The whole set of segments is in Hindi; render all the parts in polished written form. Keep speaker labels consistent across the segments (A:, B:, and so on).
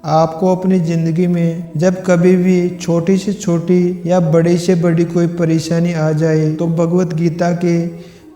A: आपको अपनी ज़िंदगी में जब कभी भी छोटी से छोटी या बड़ी से बड़ी कोई परेशानी आ जाए तो भगवत गीता के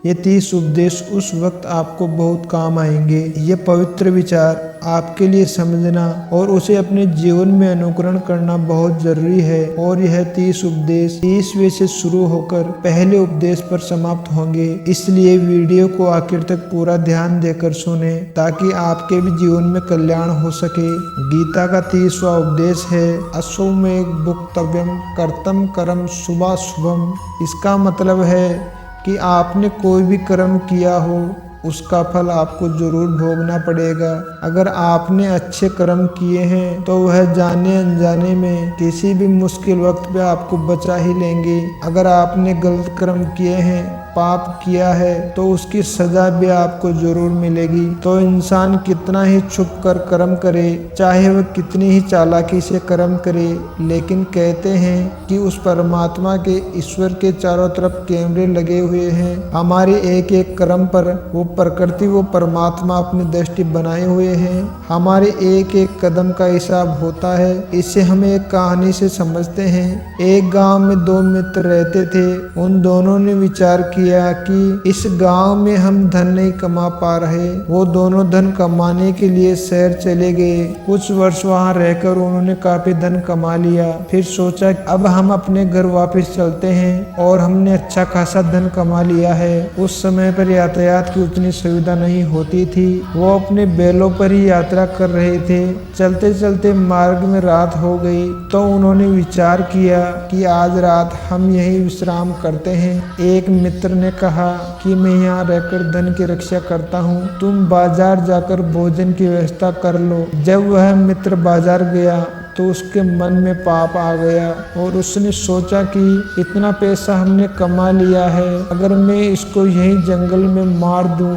A: ये 30 उपदेश उस वक्त आपको बहुत काम आएंगे। ये पवित्र विचार आपके लिए समझना और उसे अपने जीवन में अनुकरण करना बहुत जरूरी है। और यह 30 उपदेश 30वें से शुरू होकर पहले उपदेश पर समाप्त होंगे, इसलिए वीडियो को आखिर तक पूरा ध्यान देकर सुने ताकि आपके भी जीवन में कल्याण हो सके। गीता का 30वां उपदेश है अश्वमेध भुक्तव्यम कर्तम कर्म शुभाशुभम। इसका मतलब है कि आपने कोई भी कर्म किया हो उसका फल आपको जरूर भोगना पड़ेगा। अगर आपने अच्छे कर्म किए हैं तो वह जाने अनजाने में किसी भी मुश्किल वक्त पे आपको बचा ही लेंगे। अगर आपने गलत कर्म किए हैं, पाप किया है, तो उसकी सजा भी आपको जरूर मिलेगी। तो इंसान कितना ही छुप कर कर्म करे, चाहे वह कितनी ही चालाकी से कर्म करे, लेकिन कहते हैं कि उस परमात्मा के ईश्वर के चारों तरफ कैमरे लगे हुए हैं। हमारे एक एक कर्म पर वो प्रकृति वो परमात्मा अपनी दृष्टि बनाए हुए हैं। हमारे एक एक कदम का हिसाब होता है। इसे हम एक कहानी से समझते हैं। एक गांव में 2 मित्र रहते थे। उन दोनों ने विचार किया कि इस गांव में हम धन नहीं कमा पा रहे। वो दोनों धन कमाने के लिए शहर चले गए। कुछ वर्ष वहां रहकर उन्होंने काफी धन कमा लिया। फिर सोचा अब हम अपने घर वापस चलते हैं और हमने अच्छा खासा धन कमा लिया है। उस समय पर यातायात की उतनी सुविधा नहीं होती थी। वो अपने बैलों पर ही यात्रा कर रहे थे। चलते चलते मार्ग में रात हो गई तो उन्होंने विचार किया कि आज रात हम यहीं विश्राम करते हैं। एक मित्र ने कहा कि मैं यहाँ रहकर धन की रक्षा करता हूँ, तुम बाजार जाकर भोजन की व्यवस्था कर लो। जब वह मित्र बाजार गया तो उसके मन में पाप आ गया और उसने सोचा कि इतना पैसा हमने कमा लिया है, अगर मैं इसको यहीं जंगल में मार दूं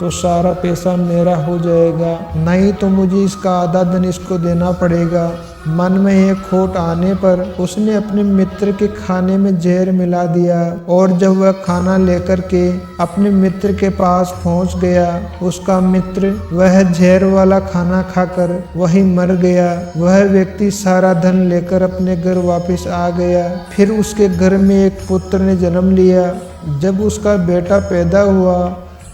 A: तो सारा पैसा मेरा हो जाएगा, नहीं तो मुझे इसका आधा धन इसको देना पड़ेगा। मन में एक खोट आने पर उसने अपने मित्र के खाने में जहर मिला दिया और जब वह खाना लेकर के अपने मित्र के पास पहुंच गया, उसका मित्र वह जहर वाला खाना खाकर वही मर गया। वह व्यक्ति सारा धन लेकर अपने घर वापस आ गया। फिर उसके घर में एक पुत्र ने जन्म लिया। जब उसका बेटा पैदा हुआ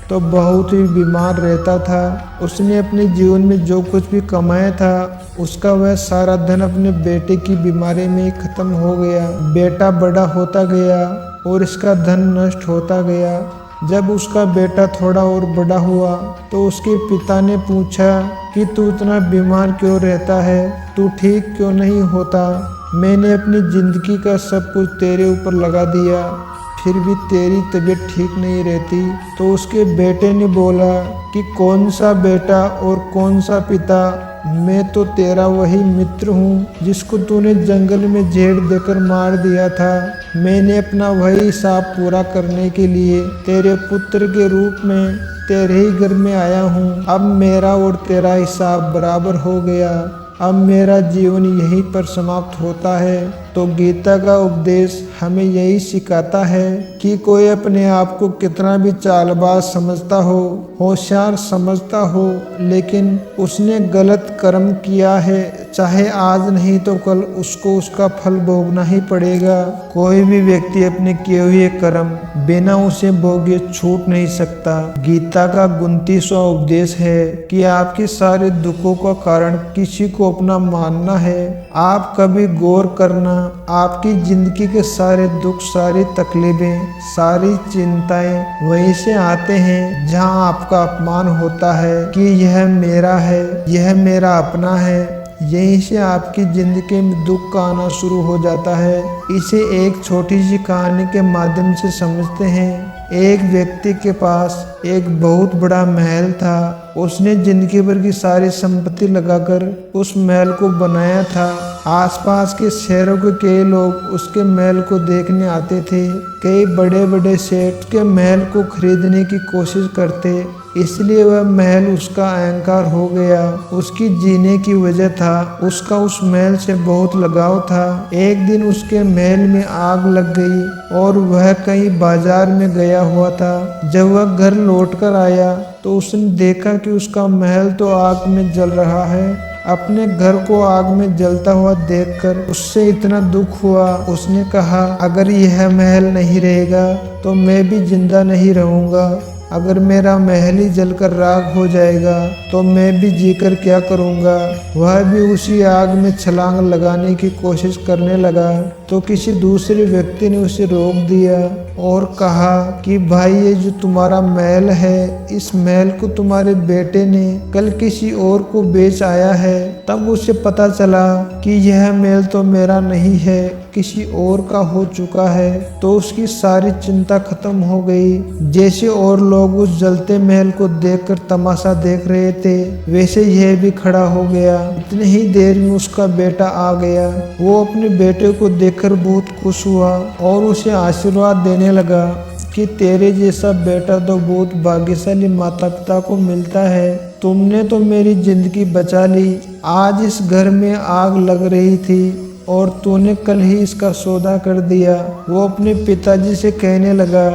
A: तो बहुत ही बीमार रहता था। उसने अपने जीवन में जो कुछ भी कमाया था उसका वह सारा धन अपने बेटे की बीमारी में ही खत्म हो गया। बेटा बड़ा होता गया और इसका धन नष्ट होता गया। जब उसका बेटा थोड़ा और बड़ा हुआ तो उसके पिता ने पूछा कि तू इतना बीमार क्यों रहता है, तू ठीक क्यों नहीं होता? मैंने अपनी जिंदगी का सब कुछ तेरे ऊपर लगा दिया, फिर भी तेरी तबीयत ठीक नहीं रहती। तो उसके बेटे ने बोला कि कौन सा बेटा और कौन सा पिता, मैं तो तेरा वही मित्र हूँ जिसको तूने जंगल में जहर देकर मार दिया था। मैंने अपना वही हिसाब पूरा करने के लिए तेरे पुत्र के रूप में तेरे ही घर में आया हूँ। अब मेरा और तेरा हिसाब बराबर हो गया। अब मेरा जीवन यहीं पर समाप्त होता है। तो गीता का उपदेश हमें यही सिखाता है कि कोई अपने आप को कितना भी चालबाज समझता हो, होशियार समझता हो, लेकिन उसने गलत कर्म किया है, चाहे आज नहीं तो कल उसको उसका फल भोगना ही पड़ेगा। कोई भी व्यक्ति अपने किए हुए कर्म बिना उसे भोगे छूट नहीं सकता। गीता का 29वां उपदेश है कि आपके सारे दुखों का कारण किसी को अपना मानना है। आप कभी गौर करना, आपकी जिंदगी के सारे दुख, सारी तकलीफें, सारी चिंताएं वहीं से आते हैं जहां आपका अपमान होता है कि यह मेरा है, यह मेरा अपना है। यहीं से आपकी जिंदगी में दुख का आना शुरू हो जाता है। इसे एक छोटी सी कहानी के माध्यम से समझते हैं। एक व्यक्ति के पास एक बहुत बड़ा महल था। उसने जिंदगी भर की सारी संपत्ति लगाकर उस महल को बनाया था। आसपास के शहरों के कई लोग उसके महल को देखने आते थे। कई बड़े बड़े सेठ के महल को खरीदने की कोशिश करते, इसलिए वह महल उसका अहंकार हो गया। उसकी जीने की वजह था, उसका उस महल से बहुत लगाव था। एक दिन उसके महल में आग लग गई और वह कहीं बाजार में गया हुआ था। जब वह घर लौटकर आया तो उसने देखा कि उसका महल तो आग में जल रहा है अपने घर को आग में जलता हुआ देखकर उससे इतना दुख हुआ। उसने कहा, अगर यह महल नहीं रहेगा तो मैं भी जिंदा नहीं रहूंगा। अगर मेरा महल ही जलकर राख हो जाएगा तो मैं भी जीकर क्या करूंगा। वह भी उसी आग में छलांग लगाने की कोशिश करने लगा तो किसी दूसरे व्यक्ति ने उसे रोक दिया और कहा कि भाई, ये जो तुम्हारा महल है, इस महल को तुम्हारे बेटे ने कल किसी और को बेच आया है। तब उसे पता चला कि यह महल तो मेरा नहीं है, किसी और का हो चुका है। तो उसकी सारी चिंता खत्म हो गई। जैसे और लोग उस जलते महल को देखकर तमाशा देख रहे थे, वैसे यह भी खड़ा हो गया। इतनी ही देर में उसका बेटा आ गया। वो अपने बेटे को देखकर बहुत खुश हुआ और उसे आशीर्वाद देने लगा कि तेरे जैसा बेटा तो बहुत भाग्यशाली माता पिता को मिलता है। तुमने तो मेरी जिंदगी बचा ली। आज इस घर में आग लग रही थी और तूने कल ही इसका सौदा कर दिया। वो अपने पिताजी से कहने लगा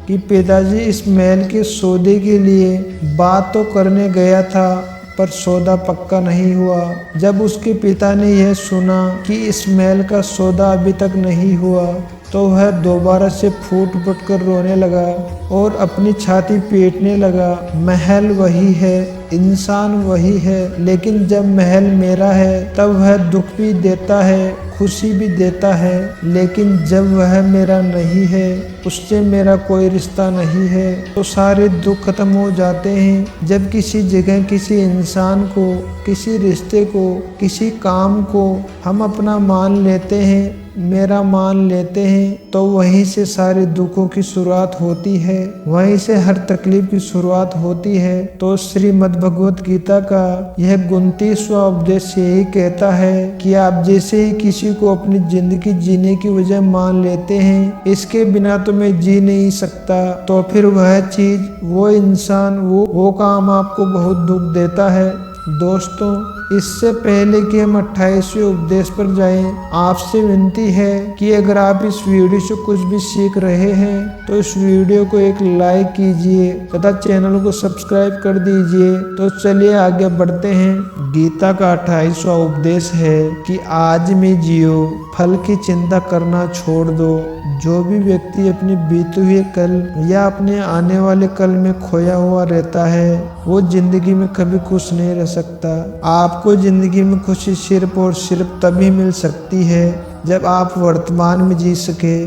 A: कि पिताजी, इस महल के सौदे के लिए बात तो करने गया था पर सौदा पक्का नहीं हुआ। जब उसके पिता ने यह सुना कि इस महल का सौदा अभी तक नहीं हुआ तो वह दोबारा से फूट फूट कर रोने लगा और अपनी छाती पीटने लगा। महल वही है, इंसान वही है, लेकिन जब महल मेरा है तब वह दुख भी देता है, खुशी भी देता है। लेकिन जब वह मेरा नहीं है, उससे मेरा कोई रिश्ता नहीं है, तो सारे दुख खत्म हो जाते हैं। जब किसी जगह किसी इंसान को, किसी रिश्ते को, किसी काम को हम अपना मान लेते हैं, मेरा मान लेते हैं, तो वहीं से सारे दुखों की शुरुआत होती है, वहीं से हर तकलीफ की शुरुआत होती है। तो श्रीमद् भगवत गीता का यह 29वां उपदेश यही कहता है कि आप जैसे ही किसी को अपनी जिंदगी जीने की वजह मान लेते हैं, इसके बिना तो मैं जी नहीं सकता, तो फिर वह चीज, वो इंसान, वो काम आपको बहुत दुख देता है। दोस्तों, इससे पहले कि हम 28वें उपदेश पर जाएं, आपसे विनती है कि अगर आप इस वीडियो से कुछ भी सीख रहे हैं तो इस वीडियो को एक लाइक कीजिए तथा चैनल को सब्सक्राइब कर दीजिए। तो चलिए आगे बढ़ते हैं। गीता का 28वां उपदेश है कि आज में जियो, फल की चिंता करना छोड़ दो। जो भी व्यक्ति अपने बीते हुए कल या अपने आने वाले कल में खोया हुआ रहता है, वो जिंदगी में कभी खुश नहीं रह सकता। आपको जिंदगी में खुशी सिर्फ और सिर्फ तभी मिल सकती है जब आप वर्तमान में जी सके,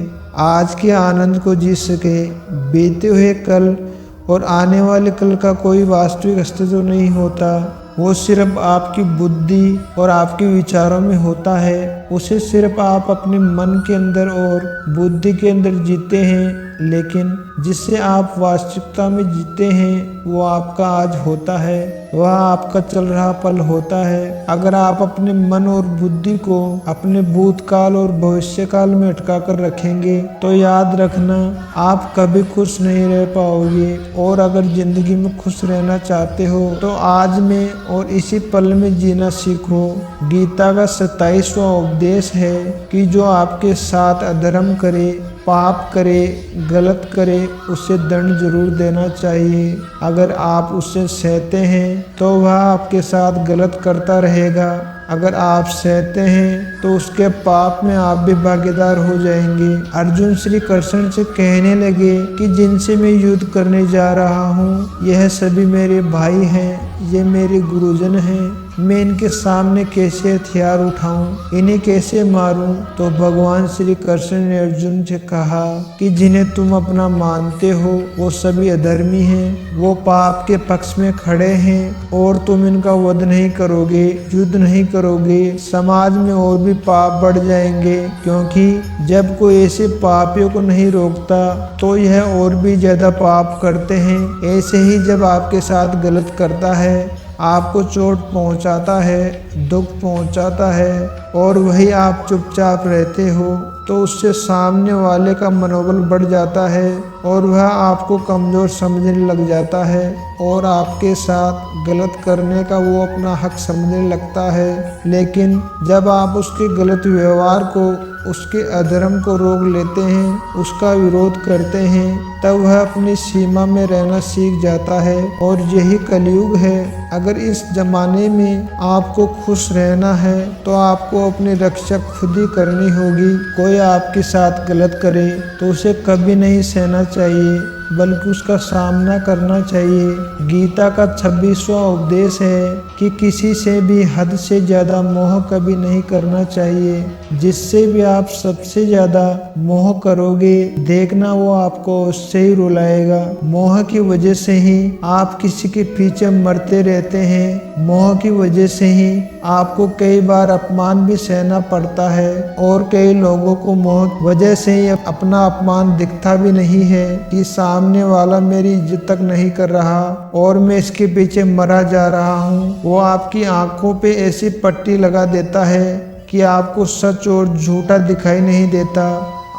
A: आज के आनंद को जी सके। बीते हुए कल और आने वाले कल का कोई वास्तविक अस्तित्व नहीं होता, वो सिर्फ आपकी बुद्धि और आपके विचारों में होता है। उसे सिर्फ आप अपने मन के अंदर और बुद्धि के अंदर जीते हैं, लेकिन जिससे आप वास्तविकता में जीते हैं वो आपका आज होता है, वह आपका चल रहा पल होता है। अगर आप अपने मन और बुद्धि को अपने भूतकाल और भविष्य काल में अटका कर रखेंगे तो याद रखना, आप कभी खुश नहीं रह पाओगे। और अगर जिंदगी में खुश रहना चाहते हो तो आज में और इसी पल में जीना सीखो। गीता का 27वां उपदेश है कि जो आपके साथ अधर्म करे, पाप करे, गलत करे, उसे दंड जरूर देना चाहिए। अगर आप उससे सहते हैं तो वह आपके साथ गलत करता रहेगा। अगर आप सहते हैं तो उसके पाप में आप भी भागीदार हो जाएंगे। अर्जुन श्री कृष्ण से कहने लगे कि जिनसे मैं युद्ध करने जा रहा हूँ, यह सभी मेरे भाई हैं, ये मेरे गुरुजन हैं। मैं इनके सामने कैसे हथियार उठाऊं, इन्हें कैसे मारूं? तो भगवान श्री कृष्ण ने अर्जुन से कहा कि जिन्हें तुम अपना मानते हो वो सभी अधर्मी हैं, वो पाप के पक्ष में खड़े हैं और तुम इनका वध नहीं करोगे, युद्ध नहीं करोगे। समाज में और भी पाप बढ़ जाएंगे, क्योंकि जब कोई ऐसे पापियों को नहीं रोकता तो यह और भी ज्यादा पाप करते हैं। ऐसे ही जब आपके साथ गलत करता है, आपको चोट पहुंचाता है, दुख पहुंचाता है और वही आप चुपचाप रहते हो, तो उससे सामने वाले का मनोबल बढ़ जाता है और वह आपको कमज़ोर समझने लग जाता है और आपके साथ गलत करने का वो अपना हक समझने लगता है। लेकिन जब आप उसके गलत व्यवहार को उसके अधर्म को रोक लेते हैं, उसका विरोध करते हैं, तब वह अपनी सीमा में रहना सीख जाता है। और यही कलयुग है। अगर इस जमाने में आपको खुश रहना है तो आपको अपनी रक्षा खुद ही करनी होगी। कोई आपके साथ गलत करे तो उसे कभी नहीं सहना चाहिए, बल्कि उसका सामना करना चाहिए। गीता का 26वां उपदेश है कि किसी से भी हद से ज्यादा मोह कभी नहीं करना चाहिए। जिससे भी आप सबसे ज्यादा मोह करोगे, देखना वो आपको उससे ही रुलाएगा। मोह की वजह से ही आप किसी के पीछे मरते रहते हैं। मोह की वजह से ही आपको कई बार अपमान भी सहना पड़ता है, और कई लोगों को मोह वजह से ही अपना अपमान दिखता भी नहीं है कि सामने वाला मेरी इज्जत तक नहीं कर रहा और मैं इसके पीछे मरा जा रहा हूँ। वो आपकी आंखों पे ऐसी पट्टी लगा देता है कि आपको सच और झूठा दिखाई नहीं देता।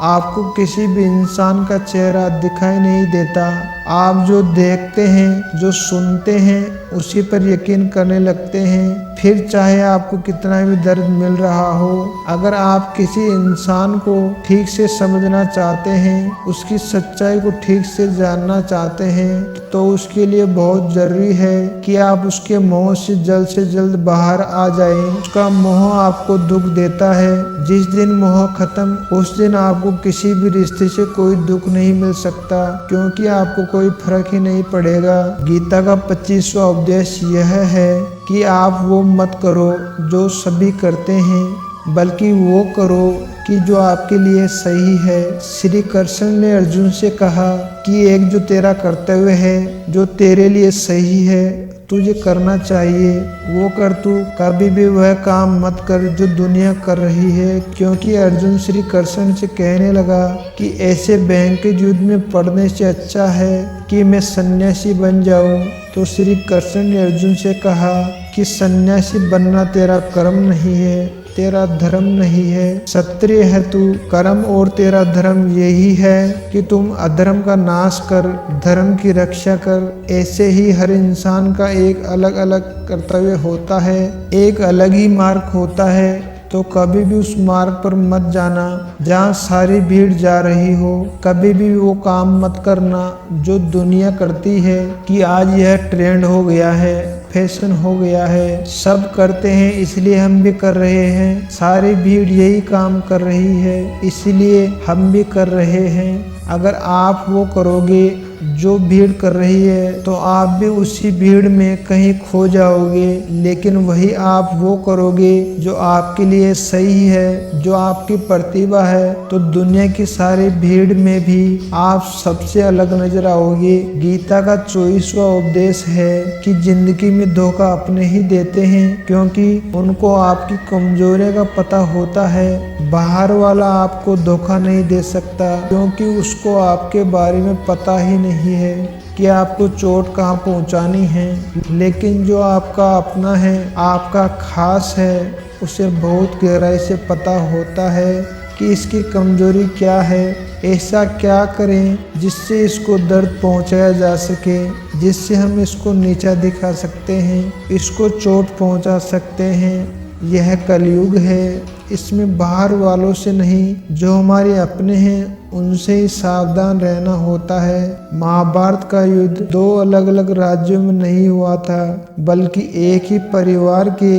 A: आपको किसी भी इंसान का चेहरा दिखाई नहीं देता। आप जो देखते हैं, जो सुनते हैं, उसी पर यकीन करने लगते हैं, फिर चाहे आपको कितना भी दर्द मिल रहा हो। अगर आप किसी इंसान को ठीक से समझना चाहते हैं, उसकी सच्चाई को ठीक से जानना चाहते हैं, तो उसके लिए बहुत जरूरी है कि आप उसके मोह से जल्द बाहर आ जाएं। उसका मोह आपको दुख देता है। जिस दिन मोह खत्म, उस दिन आपको किसी भी रिश्ते से कोई दुख नहीं मिल सकता, क्योंकि आपको कोई फर्क ही नहीं पड़ेगा। गीता का 25वां उपदेश यह है कि आप वो मत करो जो सभी करते हैं, बल्कि वो करो कि जो आपके लिए सही है। श्री कृष्ण ने अर्जुन से कहा कि एक जो तेरा कर्तव्य है, जो तेरे लिए सही है, तुझे करना चाहिए, वो कर। तू कभी भी वह काम मत कर जो दुनिया कर रही है। क्योंकि अर्जुन श्री कृष्ण से कहने लगा कि ऐसे भयंकर युद्ध में पड़ने से अच्छा है कि मैं सन्यासी बन जाऊं। तो श्री कृष्ण ने अर्जुन से कहा कि सन्यासी बनना तेरा कर्म नहीं है, तेरा धर्म नहीं है। क्षत्रिय है तू, कर्म और तेरा धर्म यही है कि तुम अधर्म का नाश कर, धर्म की रक्षा कर। ऐसे ही हर इंसान का एक अलग अलग कर्तव्य होता है, एक अलग ही मार्ग होता है। तो कभी भी उस मार्ग पर मत जाना जहाँ सारी भीड़ जा रही हो। कभी भी वो काम मत करना जो दुनिया करती है कि आज यह ट्रेंड हो गया है, फैशन हो गया है, सब करते हैं इसलिए हम भी कर रहे हैं। सारी भीड़ यही काम कर रही है इसलिए हम भी कर रहे हैं। अगर आप वो करोगे जो भीड़ कर रही है तो आप भी उसी भीड़ में कहीं खो जाओगे। लेकिन वही आप वो करोगे जो आपके लिए सही है, जो आपकी प्रतिभा है, तो दुनिया की सारी भीड़ में भी आप सबसे अलग नजर आओगे। गीता का 24वां उपदेश है कि जिंदगी में धोखा अपने ही देते हैं, क्योंकि उनको आपकी कमजोरी का पता होता है। बाहर वाला आपको धोखा नहीं दे सकता, क्योंकि उसको आपके बारे में पता ही नहीं है कि आपको चोट कहाँ पहुँचानी है। लेकिन जो आपका अपना है, आपका खास है, उसे बहुत गहराई से पता होता है कि इसकी कमजोरी क्या है, ऐसा क्या करें जिससे इसको दर्द पहुंचाया जा सके, जिससे हम इसको नीचा दिखा सकते हैं, इसको चोट पहुंचा सकते हैं। यह कलयुग है, इसमें बाहर वालों से नहीं, जो हमारे अपने हैं उनसे ही सावधान रहना होता है। महाभारत का युद्ध दो अलग अलग राज्यों में नहीं हुआ था, बल्कि एक ही परिवार के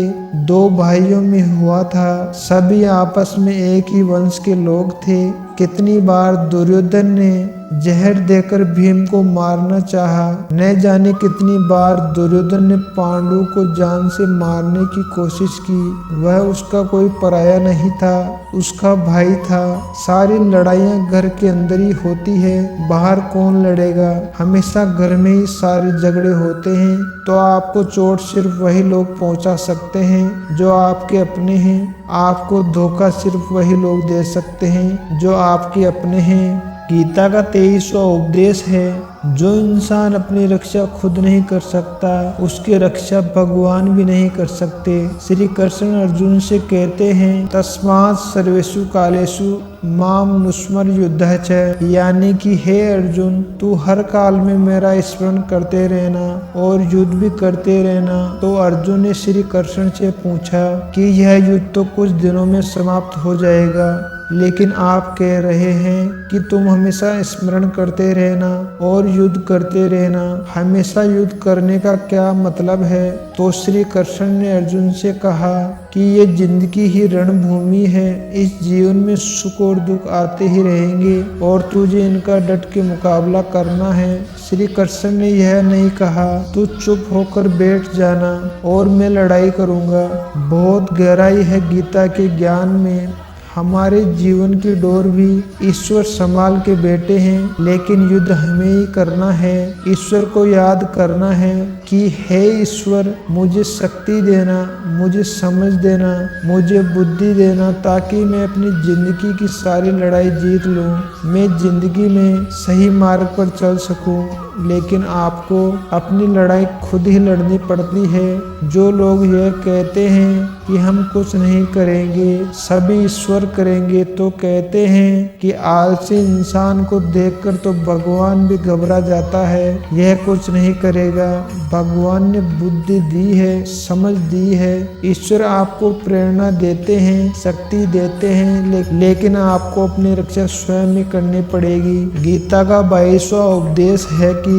A: दो भाइयों में हुआ था। सभी आपस में एक ही वंश के लोग थे। कितनी बार दुर्योधन ने जहर देकर भीम को मारना चाहा, न जाने कितनी बार दुर्योधन ने पांडु को जान से मारने की कोशिश की। वह उसका कोई पराया नहीं था, उसका भाई था। सारी लड़ाइयाँ घर के अंदर ही होती है, बाहर कौन लड़ेगा। हमेशा घर में ही सारे झगड़े होते हैं। तो आपको चोट सिर्फ वही लोग पहुंचा सकते हैं जो आपके अपने हैं। आपको धोखा सिर्फ वही लोग दे सकते हैं जो आपके अपने हैं। गीता का 23वां उपदेश है, जो इंसान अपनी रक्षा खुद नहीं कर सकता, उसकी रक्षा भगवान भी नहीं कर सकते। श्री कृष्ण अर्जुन से कहते हैं, तस्मात् सर्वेषु कालेषु माम नुस्मर युद्धः च, यानी कि हे अर्जुन, तू हर काल में मेरा स्मरण करते रहना और युद्ध भी करते रहना। तो अर्जुन ने श्री कृष्ण से पूछा कि यह युद्ध तो कुछ दिनों में समाप्त हो जाएगा, लेकिन आप कह रहे हैं कि तुम हमेशा स्मरण करते रहना और युद्ध करते रहना। हमेशा युद्ध करने का क्या मतलब है? तो श्री कृष्ण ने अर्जुन से कहा कि ये जिंदगी ही रणभूमि है। इस जीवन में सुख और दुख आते ही रहेंगे और तुझे इनका डट के मुकाबला करना है। श्री कृष्ण ने यह नहीं कहा तू चुप होकर बैठ जाना और मैं लड़ाई करूंगा। बहुत गहराई है गीता के ज्ञान में। हमारे जीवन की डोर भी ईश्वर संभाल के बैठे हैं, लेकिन युद्ध हमें ही करना है। ईश्वर को याद करना है कि हे ईश्वर, मुझे शक्ति देना, मुझे समझ देना, मुझे बुद्धि देना, ताकि मैं अपनी जिंदगी की सारी लड़ाई जीत लूं। मैं जिंदगी में सही मार्ग पर चल सकूं। लेकिन आपको अपनी लड़ाई खुद ही लड़नी पड़ती है। जो लोग यह कहते हैं कि हम कुछ नहीं करेंगे, सभी ईश्वर करेंगे, तो कहते हैं कि आलसी इंसान को देखकर तो भगवान भी घबरा जाता है। यह कुछ नहीं करेगा। भगवान ने बुद्धि दी है, समझ दी है। ईश्वर आपको प्रेरणा देते हैं, शक्ति देते हैं, लेकिन आपको अपनी रक्षा स्वयं ही करनी पड़ेगी। गीता का 22वां उपदेश है कि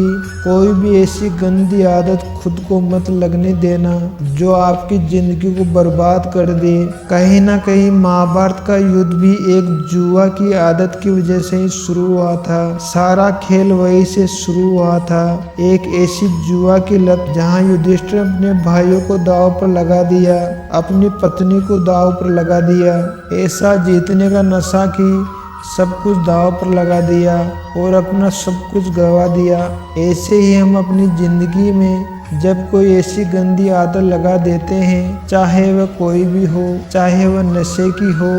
A: कोई भी ऐसी गंदी आदत खुद को मत लगने देना जो आपकी जिंदगी को बर्बाद कर दे। कहीं ना कहीं महाभारत का युद्ध भी एक जुआ की आदत की वजह से ही शुरू हुआ था। सारा खेल वही से शुरू हुआ था, एक ऐसी जुआ की लत जहां युधिष्ठिर अपने भाइयों को दांव पर लगा दिया, अपनी पत्नी को दांव पर लगा दिया। ऐसा जीतने का नशा कि सब कुछ दांव पर लगा दिया और अपना सब कुछ गवा दिया। ऐसे ही हम अपनी जिंदगी में जब कोई ऐसी गंदी आदत लगा देते हैं, चाहे वह कोई भी हो, चाहे वह नशे की हो,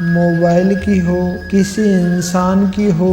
A: मोबाइल की हो, किसी इंसान की हो,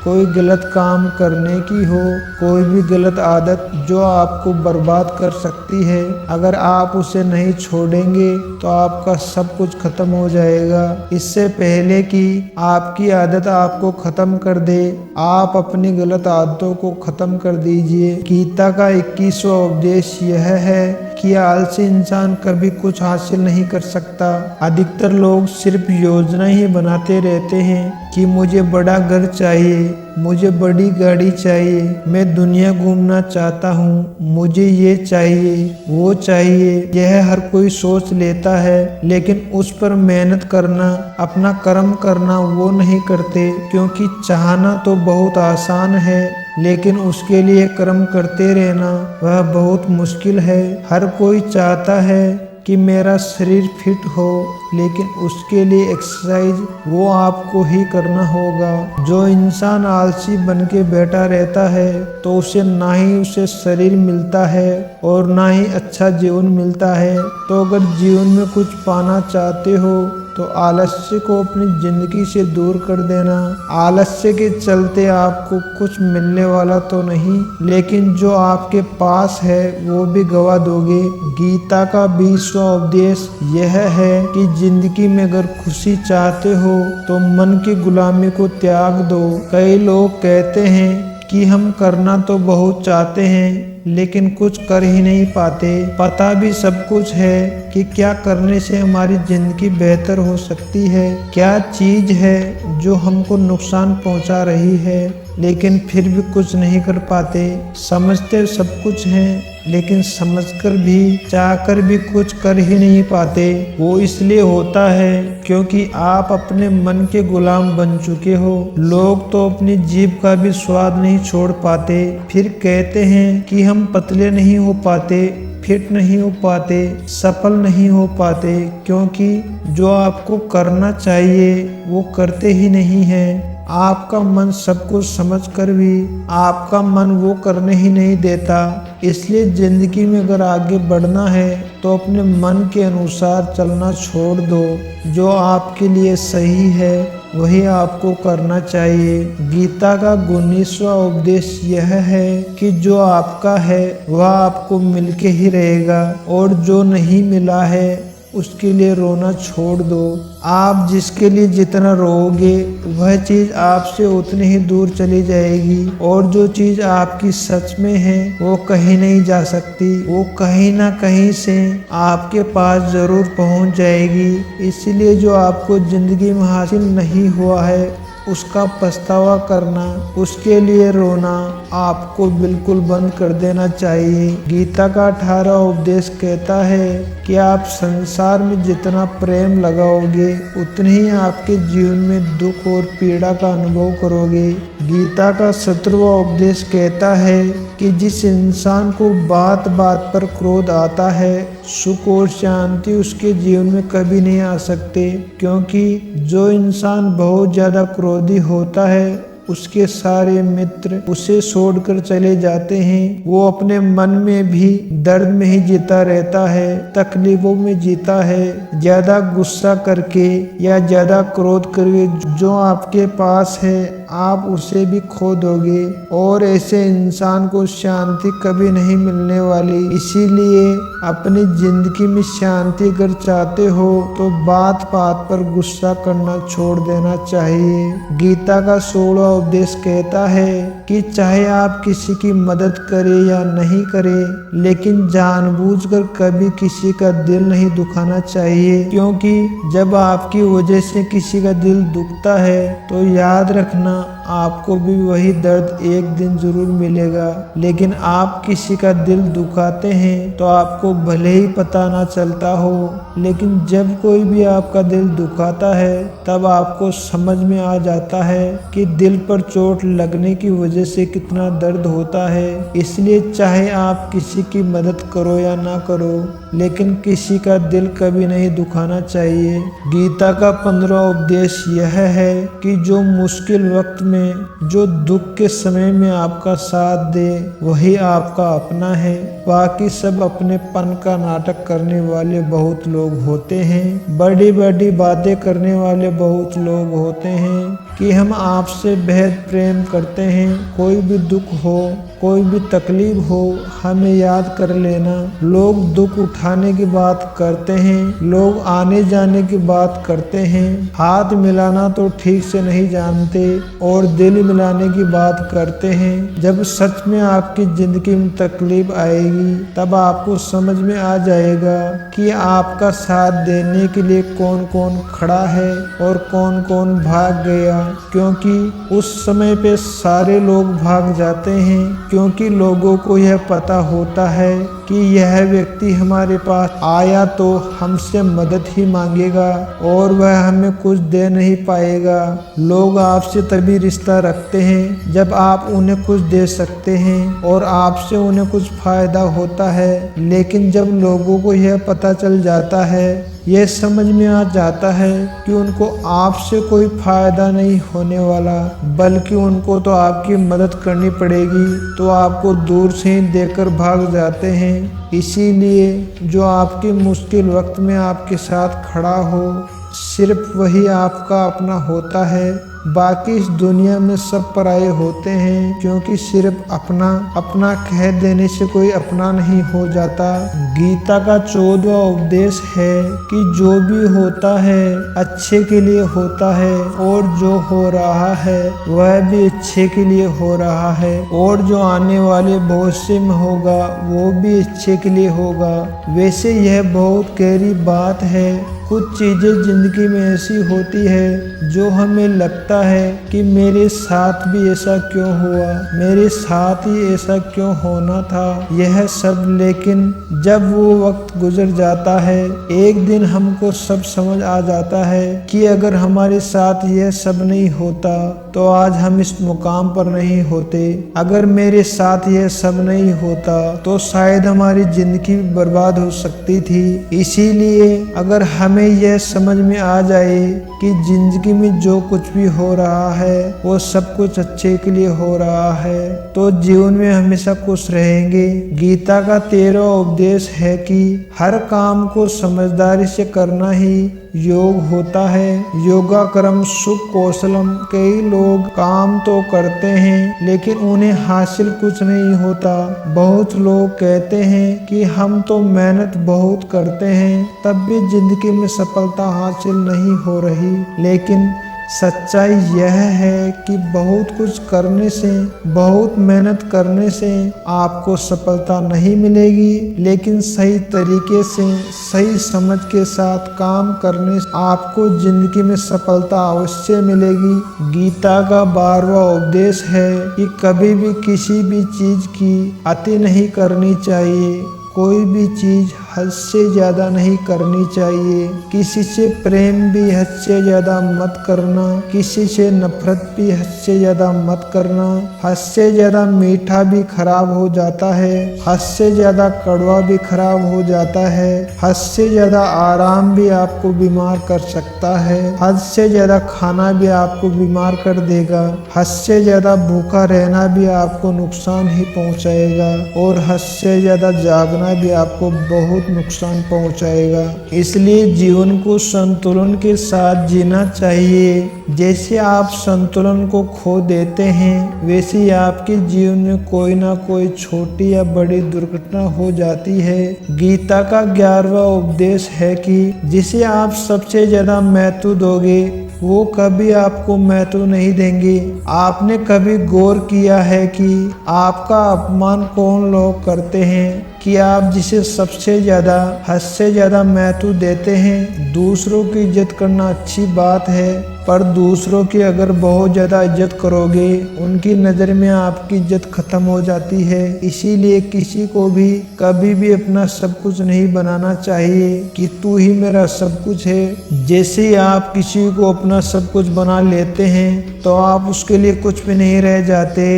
A: कोई गलत काम करने की हो, कोई भी गलत आदत जो आपको बर्बाद कर सकती है, अगर आप उसे नहीं छोड़ेंगे तो आपका सब कुछ खत्म हो जाएगा। इससे पहले कि आपकी आदत आपको खत्म कर दे, आप अपनी गलत आदतों को खत्म कर दीजिए। गीता का 21वां उपदेश यह है कि आलसी इंसान कभी कुछ हासिल नहीं कर सकता। अधिकतर लोग सिर्फ योजना ही बनाते रहते हैं कि मुझे बड़ा घर चाहिए, मुझे बड़ी गाड़ी चाहिए, मैं दुनिया घूमना चाहता हूँ, मुझे ये चाहिए, वो चाहिए। यह हर कोई सोच लेता है, लेकिन उस पर मेहनत करना, अपना कर्म करना वो नहीं करते। क्योंकि चाहना तो बहुत आसान है, लेकिन उसके लिए कर्म करते रहना वह बहुत मुश्किल है। हर कोई चाहता है कि मेरा शरीर फिट हो, लेकिन उसके लिए एक्सरसाइज वो आपको ही करना होगा। जो इंसान आलसी बन के बैठा रहता है तो उसे ना ही उसे शरीर मिलता है और ना ही अच्छा जीवन मिलता है। तो अगर जीवन में कुछ पाना चाहते हो तो आलस्य को अपनी जिंदगी से दूर कर देना। आलस्य के चलते आपको कुछ मिलने वाला तो नहीं, लेकिन जो आपके पास है वो भी गवा दोगे। गीता का 20वां उपदेश यह है कि जिंदगी में अगर खुशी चाहते हो तो मन की गुलामी को त्याग दो। कई लोग कहते हैं कि हम करना तो बहुत चाहते हैं, लेकिन कुछ कर ही नहीं पाते। पता भी सब कुछ है कि क्या करने से हमारी जिंदगी बेहतर हो सकती है, क्या चीज है जो हमको नुकसान पहुंचा रही है, लेकिन फिर भी कुछ नहीं कर पाते। समझते सब कुछ हैं, लेकिन समझकर भी, चाहकर भी कुछ कर ही नहीं पाते। वो इसलिए होता है क्योंकि आप अपने मन के गुलाम बन चुके हो। लोग तो अपनी जीभ का भी स्वाद नहीं छोड़ पाते, फिर कहते हैं कि हम पतले नहीं हो पाते, फिट नहीं हो पाते, सफल नहीं हो पाते, क्योंकि जो आपको करना चाहिए वो करते ही नहीं हैं। आपका मन सब कुछ समझ कर भी आपका मन वो करने ही नहीं देता। इसलिए जिंदगी में अगर आगे बढ़ना है तो अपने मन के अनुसार चलना छोड़ दो। जो आपके लिए सही है वही आपको करना चाहिए। गीता का 19वां उपदेश यह है कि जो आपका है वह आपको मिलके ही रहेगा, और जो नहीं मिला है उसके लिए रोना छोड़ दो। आप जिसके लिए जितना रोओगे वह चीज आपसे उतनी ही दूर चली जाएगी, और जो चीज आपकी सच में है वो कहीं नहीं जा सकती, वो कहीं ना कहीं से आपके पास जरूर पहुंच जाएगी। इसीलिए जो आपको जिंदगी में हासिल नहीं हुआ है उसका पछतावा करना, उसके लिए रोना आपको बिल्कुल बंद कर देना चाहिए। गीता का 18वां उपदेश कहता है कि आप संसार में जितना प्रेम लगाओगे उतने ही आपके जीवन में दुख और पीड़ा का अनुभव करोगे। गीता का 17वां उपदेश कहता है कि जिस इंसान को बात बात पर क्रोध आता है, सुख और शांति उसके जीवन में कभी नहीं आ सकते, क्योंकि जो इंसान बहुत ज्यादा क्रोधी होता है उसके सारे मित्र उसे छोड़कर चले जाते हैं। वो अपने मन में भी दर्द में ही जीता रहता है, तकलीफों में जीता है। ज्यादा गुस्सा करके या ज्यादा क्रोध करके जो आपके पास है आप उसे भी खो दोगे, और ऐसे इंसान को शांति कभी नहीं मिलने वाली। इसीलिए अपनी जिंदगी में शांति अगर चाहते हो तो बात बात पर गुस्सा करना छोड़ देना चाहिए। गीता का 16वां उपदेश कहता है कि चाहे आप किसी की मदद करें या नहीं करें, लेकिन जानबूझकर कभी किसी का दिल नहीं दुखाना चाहिए, क्योंकि जब आपकी वजह से किसी का दिल दुखता है तो याद रखना आपको भी वही दर्द एक दिन जरूर मिलेगा। लेकिन आप किसी का दिल दुखाते हैं तो आपको भले ही पता ना चलता हो, लेकिन जब कोई भी आपका दिल दुखाता है तब आपको समझ में आ जाता है कि दिल पर चोट लगने की वजह से कितना दर्द होता है। इसलिए चाहे आप किसी की मदद करो या ना करो, लेकिन किसी का दिल कभी नहीं दुखाना चाहिए। गीता का 15वां उपदेश यह है कि जो मुश्किल वक्त में, जो दुख के समय में आपका साथ दे वही आपका अपना है। बाकी सब अपनेपन का नाटक करने वाले बहुत लोग होते हैं, बड़ी बड़ी बातें करने वाले बहुत लोग होते हैं कि हम आपसे बेहद प्रेम करते हैं। कोई भी दुख हो, कोई भी तकलीफ हो, हमें याद कर लेना। लोग दुख उठाने की बात करते हैं, लोग आने जाने की बात करते हैं, हाथ मिलाना तो ठीक से नहीं जानते और दिल मिलाने की बात करते हैं। जब सच में आपकी जिंदगी में तकलीफ आएगी तब आपको समझ में आ जाएगा कि आपका साथ देने के लिए कौन कौन खड़ा है और कौन कौन भाग गया, क्योंकि उस समय पे सारे लोग भाग जाते हैं, क्योंकि लोगों को यह पता होता है कि यह व्यक्ति हमारे पास आया तो हमसे मदद ही मांगेगा और वह हमें कुछ दे नहीं पाएगा। लोग आपसे तभी रिश्ता रखते हैं जब आप उन्हें कुछ दे सकते हैं और आपसे उन्हें कुछ फायदा होता है। लेकिन जब लोगों को यह पता चल जाता है, यह समझ में आ जाता है कि उनको आपसे कोई फायदा नहीं होने वाला, बल्कि उनको तो आपकी मदद करनी पड़ेगी, तो आपको दूर से ही देकर भाग जाते हैं। इसीलिए जो आपके मुश्किल वक्त में आपके साथ खड़ा हो, सिर्फ वही आपका अपना होता है। बाकी इस दुनिया में सब पराये होते हैं, क्योंकि सिर्फ अपना अपना कह देने से कोई अपना नहीं हो जाता। गीता का 14वां उपदेश है कि जो भी होता है अच्छे के लिए होता है, और जो हो रहा है वह भी अच्छे के लिए हो रहा है, और जो आने वाले भविष्य में होगा वो भी अच्छे के लिए होगा। वैसे यह बहुत गहरी बात है। कुछ चीजें जिंदगी में ऐसी होती है जो हमें लगता है कि मेरे साथ भी ऐसा क्यों हुआ, मेरे साथ ही ऐसा क्यों होना था, यह सब। लेकिन जब वो वक्त गुजर जाता है, एक दिन हमको सब समझ आ जाता है कि अगर हमारे साथ यह सब नहीं होता तो आज हम इस मुकाम पर नहीं होते। अगर मेरे साथ यह सब नहीं होता तो शायद हमारी जिंदगी बर्बाद हो सकती थी। इसीलिए अगर हमें यह समझ में आ जाए कि जिंदगी में जो कुछ भी हो रहा है वो सब कुछ अच्छे के लिए हो रहा है, तो जीवन में हमेशा खुश रहेंगे। गीता का 13वां उपदेश है कि हर काम को समझदारी से करना ही योग होता है। योगा कर्म सुख कौशलम। कई लोग काम तो करते हैं लेकिन उन्हें हासिल कुछ नहीं होता। बहुत लोग कहते हैं कि हम तो मेहनत बहुत करते हैं तब भी जिंदगी में सफलता हासिल नहीं हो रही, लेकिन सच्चाई यह है कि बहुत कुछ करने से, बहुत मेहनत करने से आपको सफलता नहीं मिलेगी, लेकिन सही तरीके से, सही समझ के साथ काम करने से आपको जिंदगी में सफलता अवश्य मिलेगी। गीता का 12वां उपदेश है कि कभी भी किसी भी चीज की अति नहीं करनी चाहिए। कोई भी चीज हद से ज्यादा नहीं करनी चाहिए। किसी से प्रेम भी हद से ज्यादा मत करना, किसी से नफरत भी हद से ज्यादा मत करना। हद से ज्यादा मीठा भी खराब हो जाता है, हद से ज्यादा कड़वा भी खराब हो जाता है। हद से ज्यादा आराम भी आपको बीमार कर सकता है, हद से ज्यादा खाना भी आपको बीमार कर देगा। हद से ज्यादा भूखा रहना भी आपको नुकसान ही पहुंचाएगा, और हद से ज्यादा जागना भी आपको बहुत नुकसान पहुंचाएगा। इसलिए जीवन को संतुलन के साथ जीना चाहिए। जैसे आप संतुलन को खो देते हैं वैसे ही आपके जीवन में कोई ना कोई छोटी या बड़ी दुर्घटना हो जाती है। गीता का 11वां उपदेश है कि जिसे आप सबसे ज्यादा महत्व दोगे वो कभी आपको महत्व नहीं देंगे। आपने कभी गौर किया है कि आपका अपमान कौन लोग करते हैं कि आप जिसे सबसे ज्यादा, हद से ज्यादा महत्व देते हैं। दूसरों की इज्जत करना अच्छी बात है, पर दूसरों की अगर बहुत ज्यादा इज्जत करोगे उनकी नज़र में आपकी इज्जत खत्म हो जाती है। इसीलिए किसी को भी कभी भी अपना सब कुछ नहीं बनाना चाहिए कि तू ही मेरा सब कुछ है। जैसे ही आप किसी को अपना सब कुछ बना लेते हैं तो आप उसके लिए कुछ भी नहीं रह जाते।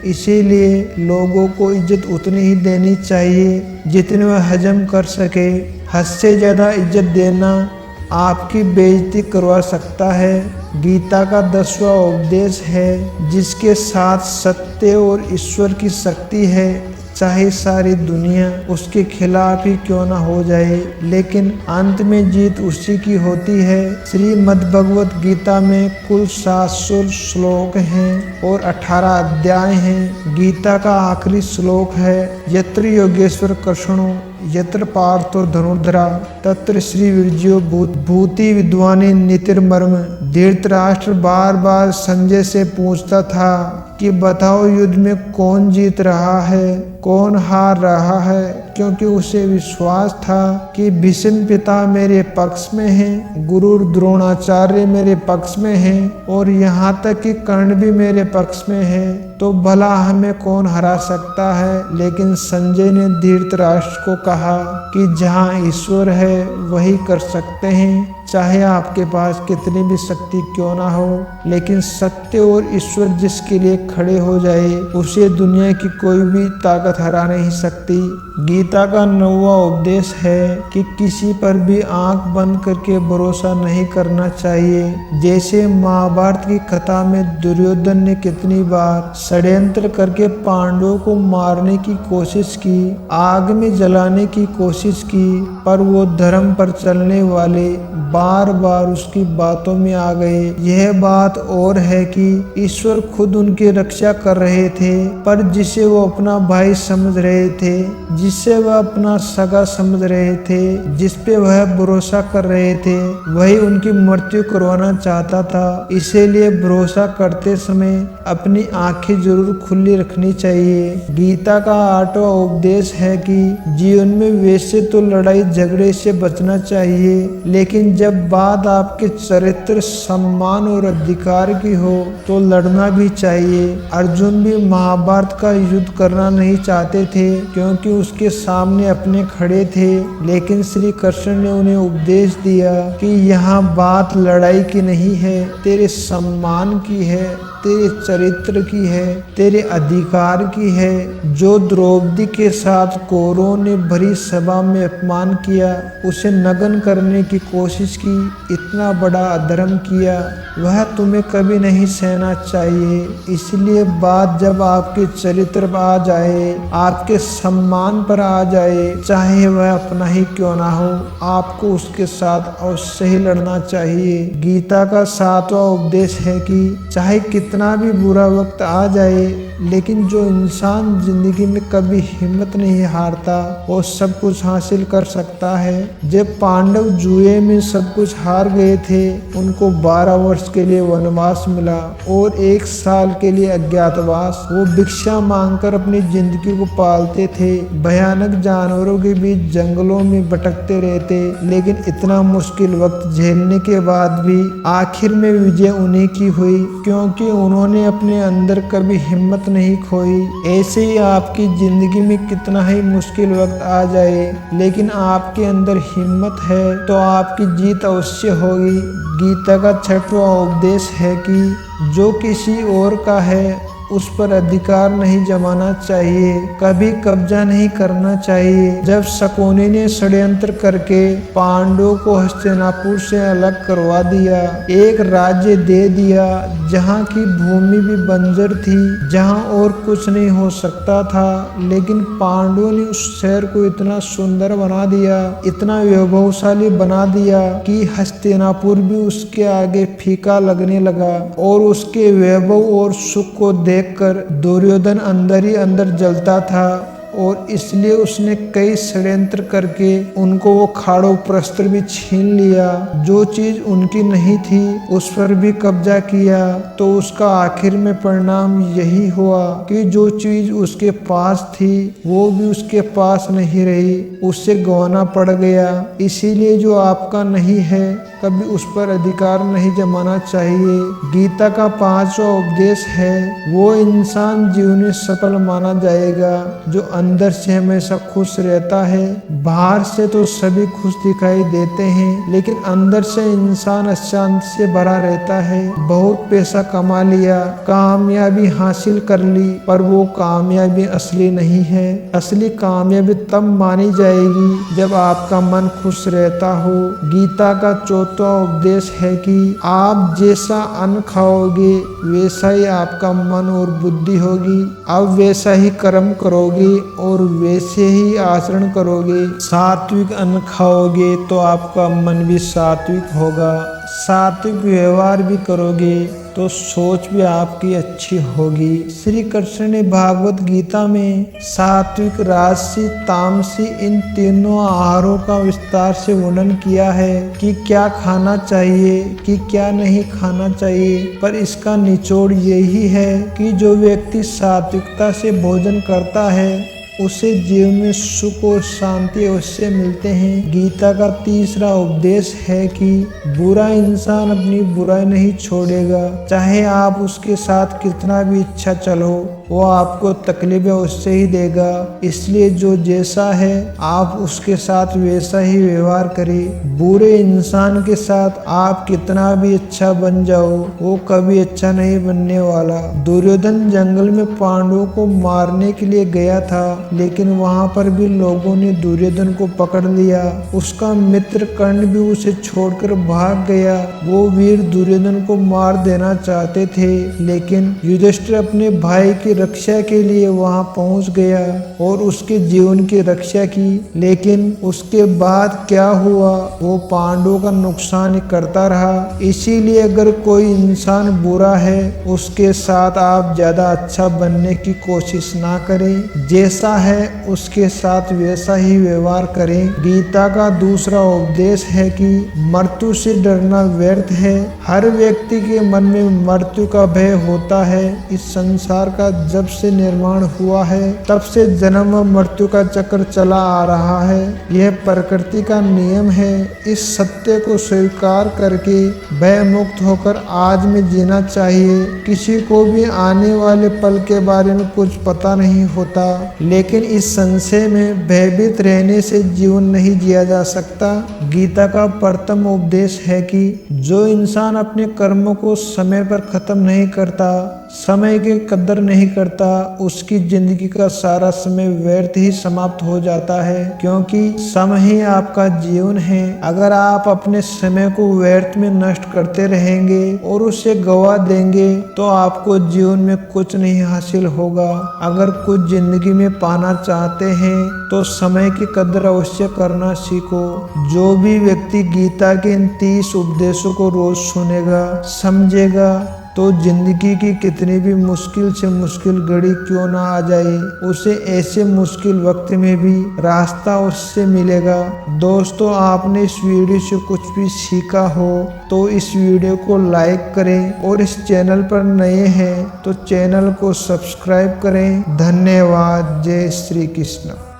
A: इसीलिए लोगों को इज्जत उतनी ही देनी चाहिए जितने वह हजम कर सके। हद से ज़्यादा इज्जत देना आपकी बेइज्जती करवा सकता है। गीता का 10वां उपदेश है जिसके साथ सत्य और ईश्वर की शक्ति है, चाहे सारी दुनिया उसके खिलाफ ही क्यों ना हो जाए, लेकिन अंत में जीत उसी की होती है। श्रीमद् भगवत गीता में कुल 700 श्लोक हैं और 18 अध्याय हैं। गीता का आखिरी श्लोक है यत्र योगेश्वर कृष्णो यत्र पार्थो धनुर्धरा तत्र श्री विरजयो भूति विद्वानी नीतिर्मर्म। धृतराष्ट्र बार बार संजय से पूछता था कि बताओ युद्ध में कौन जीत रहा है, कौन हार रहा है, क्योंकि उसे विश्वास था कि भीष्म पिता मेरे पक्ष में हैं, गुरु द्रोणाचार्य मेरे पक्ष में हैं और यहाँ तक कि कर्ण भी मेरे पक्ष में है, तो भला हमें कौन हरा सकता है। लेकिन संजय ने धृतराष्ट्र को कहा कि जहाँ ईश्वर है वही कर सकते हैं, चाहे आपके पास कितनी भी शक्ति क्यों ना हो, लेकिन सत्य और ईश्वर जिसके लिए खड़े हो जाए उसे दुनिया की कोई भी ताकत हरा नहीं सकती। गीता का 9वां उपदेश है कि किसी पर भी आंख बंद करके भरोसा नहीं करना चाहिए। जैसे महाभारत की कथा में दुर्योधन ने कितनी बार षड्यंत्र करके पांडवों को मारने की कोशिश की, आग में जलाने की कोशिश की, पर वो धर्म पर चलने वाले बार बार उसकी बातों में आ गए। यह बात और है कि ईश्वर खुद उनकी रक्षा कर रहे थे, पर जिसे वो अपना भाई समझ रहे थे, जिसे वह अपना सगा समझ रहे थे, जिस पे वह भरोसा कर रहे थे, वही उनकी मृत्यु करवाना चाहता था। इसीलिए भरोसा करते समय अपनी आंखें जरूर खुली रखनी चाहिए। गीता का 8वां उपदेश है कि जीवन में वैसे तो लड़ाई झगड़े से बचना चाहिए, लेकिन जब बात आपके चरित्र, सम्मान और अधिकार की हो तो लड़ना भी चाहिए। अर्जुन भी महाभारत का युद्ध करना नहीं चाहते थे क्योंकि उसके सामने अपने खड़े थे, लेकिन श्री कृष्ण ने उन्हें उपदेश दिया कि यहाँ बात लड़ाई की नहीं है, तेरे सम्मान की है, तेरे चरित्र की है, तेरे अधिकार की है। जो द्रौपदी के साथ कौरवों ने भरी सभा में अपमान किया, उसे नग्न करने की कोशिश की, इतना बड़ा अधर्म किया, वह तुम्हें कभी नहीं सहना चाहिए। इसलिए बात जब आपके चरित्र पर आ जाए, आपके सम्मान पर आ जाए, चाहे वह अपना ही क्यों ना हो, आपको उसके साथ अवश्य ही लड़ना चाहिए। गीता का 7वां उपदेश है कि चाहे कितना भी बुरा वक्त आ जाए, लेकिन जो इंसान जिंदगी में कभी हिम्मत नहीं हारता, वो सब कुछ हासिल कर सकता है। जब पांडव जुए में सब कुछ हार गए थे, उनको 12 वर्ष के लिए वनवास मिला और 1 साल के लिए अज्ञातवास। वो भिक्षा मांगकर अपनी जिंदगी को पालते थे, भयानक जानवरों के बीच जंगलों में भटकते रहते, लेकिन इतना मुश्किल वक्त झेलने के बाद भी आखिर में विजय उन्हीं की हुई, क्योंकि उन्होंने अपने अंदर कभी हिम्मत नहीं खोई। ऐसे ही आपकी जिंदगी में कितना ही मुश्किल वक्त आ जाए, लेकिन आपके अंदर हिम्मत है तो आपकी जीत अवश्य होगी। गीता का 6वां उपदेश है कि जो किसी और का है उस पर अधिकार नहीं जमाना चाहिए, कभी कब्जा नहीं करना चाहिए। जब शकुनी ने षड्यंत्र करके पांडवों को हस्तिनापुर से अलग करवा दिया, एक राज्य दे दिया जहाँ की भूमि भी बंजर थी, जहाँ और कुछ नहीं हो सकता था, लेकिन पांडवों ने उस शहर को इतना सुंदर बना दिया, इतना वैभवशाली बना दिया कि हस्तिनापुर भी उसके आगे फीका लगने लगा। और उसके वैभव और सुख को देखकर दुर्योधन अंदर ही अंदर जलता था, और इसलिए उसने कई षड्यंत्र करके उनको वो खाड़ो प्रस्त्र भी छीन लिया। जो चीज उनकी नहीं थी उस पर भी कब्जा किया। तो उसका आखिर में परिणाम यही हुआ कि जो चीज उसके पास थी वो भी उसके पास नहीं रही, उससे गंवाना पड़ गया। इसीलिए जो आपका नहीं है कभी उस पर अधिकार नहीं जमाना चाहिए। गीता का 5वां उपदेश है, वो इंसान जीवन में सफल माना जाएगा जो अंदर से हमेशा खुश रहता है। बाहर से तो सभी खुश दिखाई देते हैं, लेकिन अंदर से इंसान अशांति से भरा रहता है। बहुत पैसा कमा लिया, कामयाबी हासिल कर ली, पर वो कामयाबी असली नहीं है। असली कामयाबी तब मानी जाएगी जब आपका मन खुश रहता हो। गीता का 4वां उपदेश है कि आप जैसा अन्न खाओगे वैसा ही आपका मन और बुद्धि होगी। आप वैसा ही कर्म करोगे और वैसे ही आचरण करोगे। सात्विक अन्न खाओगे तो आपका मन भी सात्विक होगा, सात्विक व्यवहार भी करोगे तो सोच भी आपकी अच्छी होगी। श्री कृष्ण ने भागवत गीता में सात्विक, राजसी, तामसी इन तीनों आहारों का विस्तार से वर्णन किया है कि क्या खाना चाहिए कि क्या नहीं खाना चाहिए। पर इसका निचोड़ यही है कि जो व्यक्ति सात्विकता से भोजन करता है उसे जीवन में सुख और शांति अवश्य मिलते हैं। गीता का 3रा उपदेश है कि बुरा इंसान अपनी बुराई नहीं छोड़ेगा, चाहे आप उसके साथ कितना भी अच्छा चलो, वो आपको तकलीफ अवश्य ही देगा। इसलिए जो जैसा है आप उसके साथ वैसा ही व्यवहार करें। बुरे इंसान के साथ आप कितना भी अच्छा बन जाओ, वो कभी अच्छा नहीं बनने वाला। दुर्योधन जंगल में पांडवों को मारने के लिए गया था, लेकिन वहां पर भी लोगों ने दुर्योधन को पकड़ लिया। उसका मित्र कर्ण भी उसे छोड़कर भाग गया। वो वीर दुर्योधन को मार देना चाहते थे, लेकिन युधिष्ठिर अपने भाई की रक्षा के लिए वहां पहुंच गया और उसके जीवन की रक्षा की। लेकिन उसके बाद क्या हुआ, वो पांडवों का नुकसान ही करता रहा। इसीलिए अगर कोई इंसान बुरा है उसके साथ आप ज्यादा अच्छा बनने की कोशिश ना करें, जैसा है उसके साथ वैसा ही व्यवहार करें। गीता का 2रा उपदेश है कि मृत्यु से डरना व्यर्थ है। हर व्यक्ति के मन में मृत्यु का भय होता है। इस संसार का जब से निर्माण हुआ है तब से जन्म व मृत्यु का चक्र चला आ रहा है। यह प्रकृति का नियम है। इस सत्य को स्वीकार करके भय मुक्त होकर आज में जीना चाहिए। किसी को भी आने वाले पल के बारे में कुछ पता नहीं होता, लेकिन लेकिन इस संशय में भयभीत रहने से जीवन नहीं जिया जा सकता। गीता का प्रथम उपदेश है कि जो इंसान अपने कर्मों को समय पर खत्म नहीं करता, समय की कदर नहीं करता, उसकी जिंदगी का सारा समय व्यर्थ ही समाप्त हो जाता है, क्योंकि समय ही आपका जीवन है। अगर आप अपने समय को व्यर्थ में नष्ट करते रहेंगे और उसे गवा देंगे तो आपको जीवन में कुछ नहीं हासिल होगा। अगर कुछ जिंदगी में पाना चाहते हैं तो समय की कदर अवश्य करना सीखो। जो भी व्यक्ति गीता के इन 30 उपदेशों को रोज सुनेगा, समझेगा, तो जिंदगी की कितनी भी मुश्किल से मुश्किल घड़ी क्यों ना आ जाए, उसे ऐसे मुश्किल वक्त में भी रास्ता उससे मिलेगा। दोस्तों, आपने इस वीडियो से कुछ भी सीखा हो तो इस वीडियो को लाइक करें और इस चैनल पर नए हैं तो चैनल को सब्सक्राइब करें। धन्यवाद। जय श्री कृष्ण।